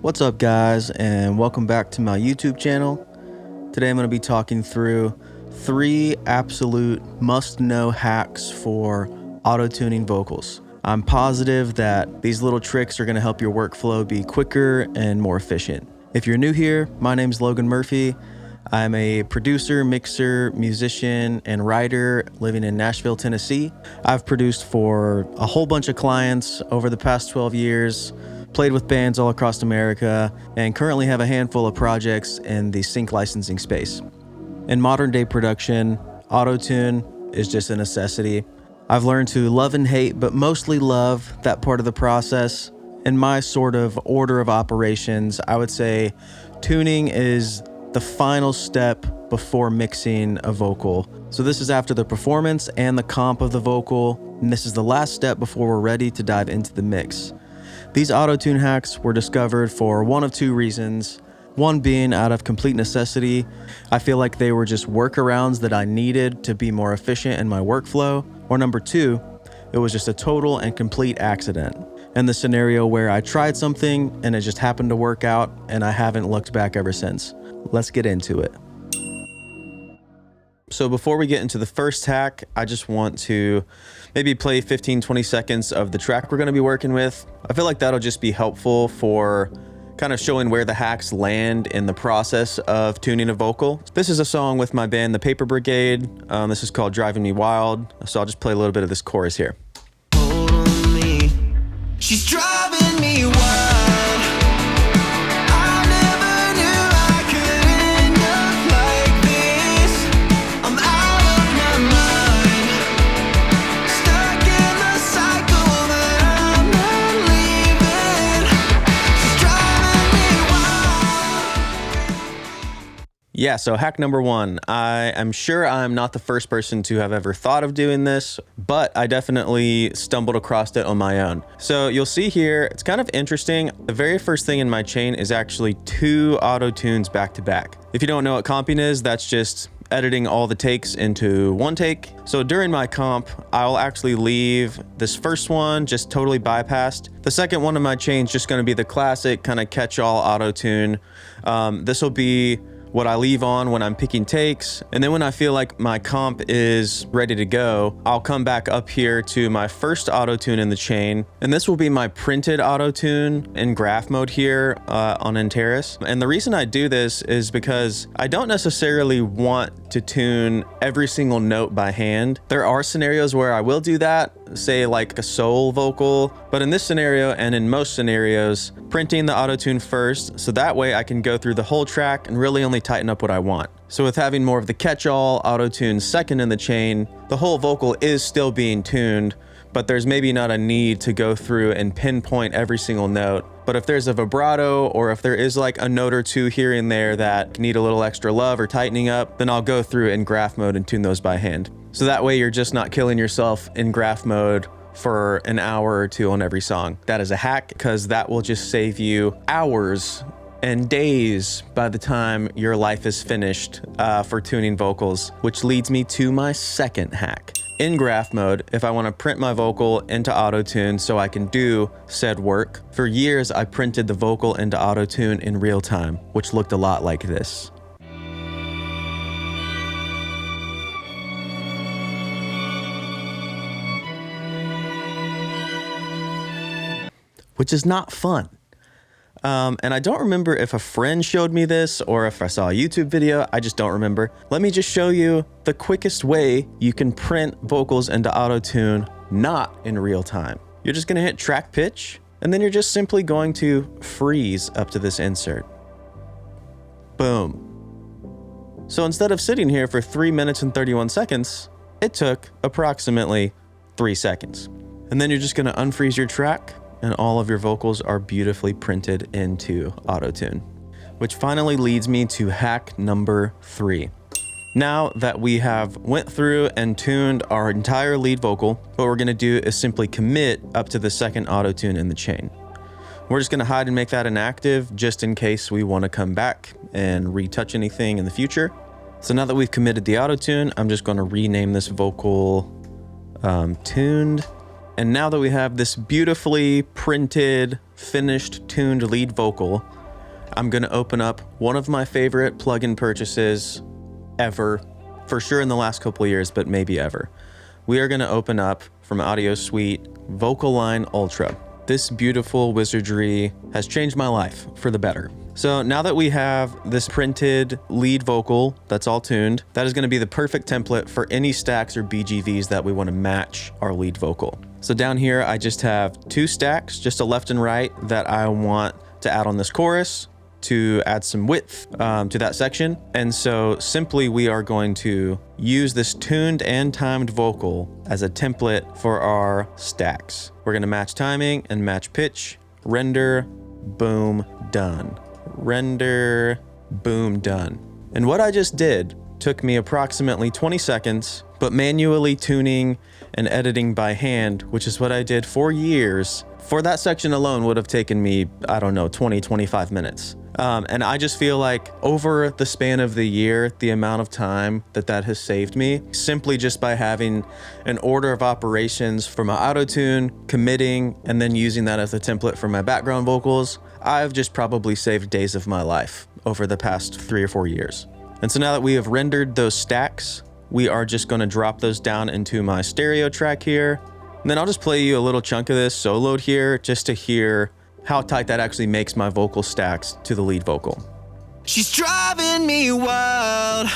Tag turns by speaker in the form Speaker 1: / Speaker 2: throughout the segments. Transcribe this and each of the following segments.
Speaker 1: What's up, guys, and welcome back to my YouTube channel. Today I'm going to be talking through 3 absolute must-know hacks for auto-tuning vocals. I'm positive that these little tricks are going to help your workflow be quicker and more efficient. If you're new here, my name's Logan Murphy. I'm a producer, mixer, musician, and writer living in Nashville, Tennessee. I've produced for a whole bunch of clients over the past 12 years, played with bands all across America, and currently have a handful of projects in the sync licensing space. In modern day production, auto-tune is just a necessity. I've learned to love and hate, but mostly love that part of the process. In my sort of order of operations, I would say tuning is the final step before mixing a vocal. So this is after the performance and the comp of the vocal, and this is the last step before we're ready to dive into the mix. These auto-tune hacks were discovered for one of 2 reasons. One being out of complete necessity. I feel like they were just workarounds that I needed to be more efficient in my workflow. Or number 2, it was just a total and complete accident. In the scenario where I tried something and it just happened to work out and I haven't looked back ever since. Let's get into it. So before we get into the first hack, I just want to maybe play 15-20 seconds of the track we're going to be working with. I feel like that'll just be helpful for kind of showing where the hacks land in the process of tuning a vocal. This is a song with my band, The Paper Brigade. This is called Driving Me Wild. So I'll just play a little bit of this chorus here.
Speaker 2: Hold on me. She's driving me wild.
Speaker 1: Yeah, so hack number 1. I am sure I'm not the first person to have ever thought of doing this, but I definitely stumbled across it on my own. So you'll see here, it's kind of interesting. The very first thing in my chain is actually 2 auto tunes back to back. If you don't know what comping is, that's just editing all the takes into one take. So during my comp, I'll actually leave this first one just totally bypassed. The second one in my chain is just going to be the classic kind of catch-all auto tune. This will be what I leave on when I'm picking takes. And then when I feel like my comp is ready to go, I'll come back up here to my first auto tune in the chain. And this will be my printed auto tune in graph mode here on Antares. And the reason I do this is because I don't necessarily want to tune every single note by hand. There are scenarios where I will do that, say like a soul vocal, but in this scenario and in most scenarios, printing the auto tune first, so that way I can go through the whole track and really only tighten up what I want. So with having more of the catch-all auto tune second in the chain, the whole vocal is still being tuned, but there's maybe not a need to go through and pinpoint every single note. But if there's a vibrato, or if there is like a note or 2 here and there that need a little extra love or tightening up, then I'll go through in graph mode and tune those by hand. So that way you're just not killing yourself in graph mode for an hour or 2 on every song. That is a hack, because that will just save you hours and days by the time your life is finished for tuning vocals, which leads me to my second hack. In graph mode, if I want to print my vocal into auto-tune so I can do said work, for years I printed the vocal into auto-tune in real time, which looked a lot like this. Which is not fun. And I don't remember if a friend showed me this or if I saw a YouTube video. I just don't remember. Let me just show you the quickest way you can print vocals into auto-tune not in real time. You're just going to hit track pitch, and then you're just simply going to freeze up to this insert. Boom. So instead of sitting here for 3 minutes and 31 seconds, it took approximately 3 seconds. And then you're just going to unfreeze your track, and all of your vocals are beautifully printed into auto-tune. Which finally leads me to hack number 3. Now that we have went through and tuned our entire lead vocal, what we're gonna do is simply commit up to the second auto-tune in the chain. We're just gonna hide and make that inactive just in case we wanna come back and retouch anything in the future. So now that we've committed the auto-tune, I'm just gonna rename this vocal tuned. And now that we have this beautifully printed, finished, tuned lead vocal, I'm gonna open up one of my favorite plugin purchases ever, for sure in the last couple of years, but maybe ever. We are gonna open up from Audio Suite Vocal Line Ultra. This beautiful wizardry has changed my life for the better. So now that we have this printed lead vocal that's all tuned, that is gonna be the perfect template for any stacks or BGVs that we wanna match our lead vocal. So down here, I just have 2 stacks, just a left and right, that I want to add on this chorus to add some width to that section. And so simply we are going to use this tuned and timed vocal as a template for our stacks. We're gonna match timing and match pitch, render, boom, done. Render, boom, done. And what I just did took me approximately 20 seconds, but manually tuning and editing by hand, which is what I did for years, for that section alone would have taken me, I don't know, 20, 25 minutes. And I just feel like over the span of the year, the amount of time that has saved me, simply just by having an order of operations for my auto-tune, committing, and then using that as a template for my background vocals, I've just probably saved days of my life over the past 3 or 4 years. And so now that we have rendered those stacks, we are just gonna drop those down into my stereo track here. And then I'll just play you a little chunk of this soloed here just to hear how tight that actually makes my vocal stacks to the lead vocal.
Speaker 2: She's driving me wild.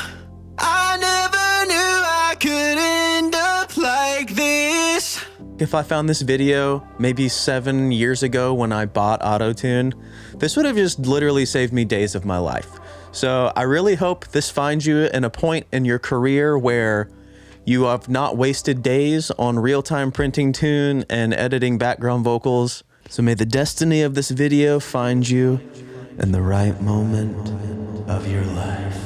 Speaker 2: I never knew I could end up like this.
Speaker 1: If I found this video maybe 7 years ago when I bought Auto-Tune, this would have just literally saved me days of my life. So I really hope this finds you in a point in your career where you have not wasted days on real-time printing tune and editing background vocals. So may the destiny of this video find you in the right moment of your life.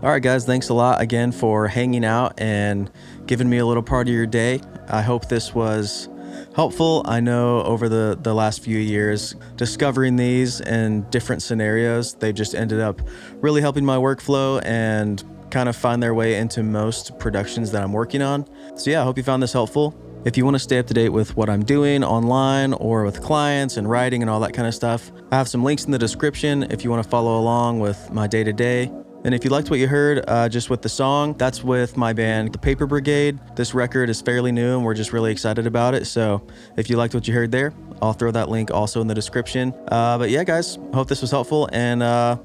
Speaker 1: All right, guys, thanks a lot again for hanging out and giving me a little part of your day. I hope this was helpful. I know over the last few years, discovering these in different scenarios, they've just ended up really helping my workflow and kind of find their way into most productions that I'm working on. So yeah, I hope you found this helpful. If you want to stay up to date with what I'm doing online or with clients and writing and all that kind of stuff, I have some links in the description if you want to follow along with my day-to-day. And if you liked what you heard just with the song, that's with my band, The Paper Brigade. This record is fairly new and we're just really excited about it. So if you liked what you heard there, I'll throw that link also in the description. But yeah, guys, hope this was helpful and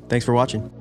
Speaker 1: thanks for watching.